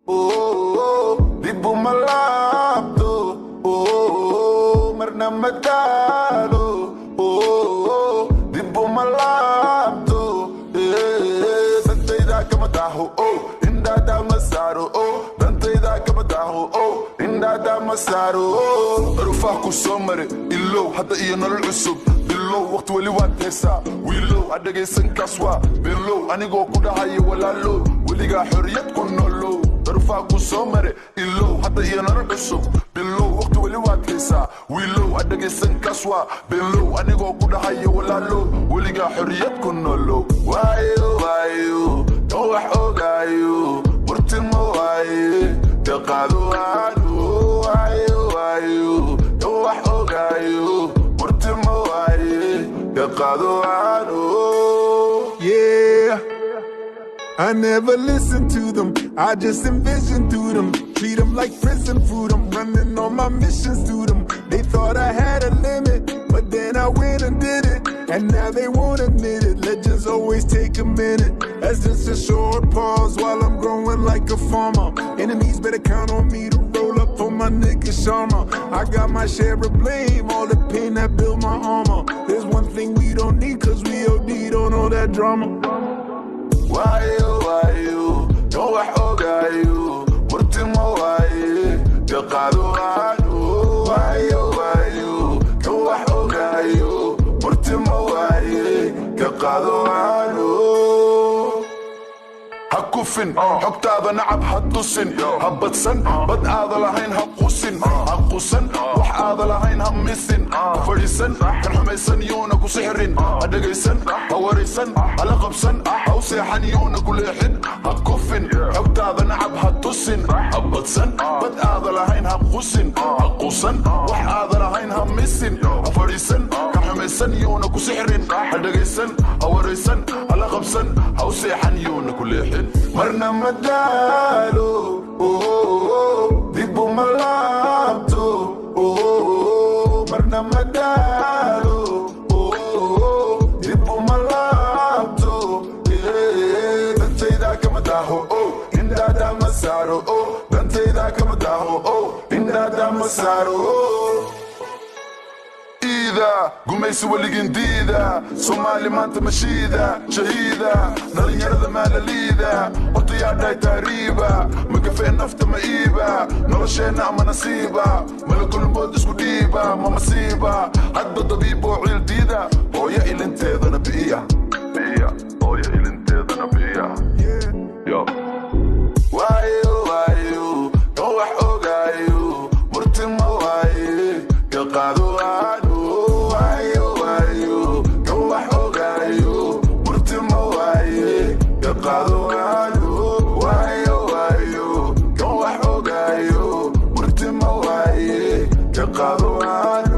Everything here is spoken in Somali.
Dib uma laabto marna ma daalo dib uma laabto dantayda kama daaho indhaada ma saaro dantayda kama daaho indhaada ma saaro rufaah ku soo mare ilow hadda iyo nolol cusub bilow waqti weli waad heesaa wiilow adhagaysan kaas waa bilow anigoo ku dhahayo walaalow weligaa xorriyad ku nolow rufaah ku soo mare ilow hadda iyo nolol cusub bilow waqti weli waad heesaa wiilow adhagaysan kaas waa bilow anigoo ku dhahayo walaalow weligaa xorriyad ku nolow waayo waayo kan wax ogaayo murtimo waaye ka qaado aanu waayo waayo kan wax ogaayo murtimo waaye ka qaado aanu. Yeah, I never listen to them, I just envision through them. Treat them like prison food, I'm running all my missions through them. They thought I had a limit, but then I went and did it. And now they won't admit it, legends always take a minute. That's just a short pause while I'm growing like a farmer. Enemies better count on me to roll up for my nigga Sharma. I got my share of blame, all the pain that built my armor. There's one thing we don't need, cause we OD don't know that drama. Waayo waayo kan wax ogaayo murtimo waaye ka qaado aanu waayo waayo kan wax ogaayo murtimo waaye ka qaado aanu. ha kufin xogtaada nacab ha tusin ha badsan bad aada lahayn ha qusin ha qusan wax aada lahayn ha misin ha fadhiisan kan xumaysan yuuna ku sixrin ha dhegaysan ha waraysan ha la qabsan ha u seexan yuuna ku leexin ha kufin xogtaada nacab ha tusin ha badsan bad aada lahayn ha qusin ha qusan wax aada lahayn ha misin ha fadhiisan kan xumaysan yuuna ku sixrin ha dhegaysan ha waraysan ha la qabsan ha u seexan yuuna ku leexin marna ma daalo dib uma laabto marna ma daalo dib uma laabto dantayda kama daaho indhaada ma saaro dantayda kama daaho indhaada ma saaro. gumaysi weligin diida soomaali maanta mashiida shahiida dhalinyarada maalaliida odayaadhay taariiba magafe nafta ma iiba nolosheenna ama nasiiba malakulmood isku dhiiba ma masiiba hadba dabiiboo ciildiida hooyo ilinteedana bi'iya hooyo ilinteedana bi'iya. waayo waayo kan wax ogaayo murtimo waaye ka qaado aanu waayo waayo kan wax ogaayo murtimo waaye ka qaado aanu waayo waayo kan wax ogaayo murtimo waaye ka qaado aanu.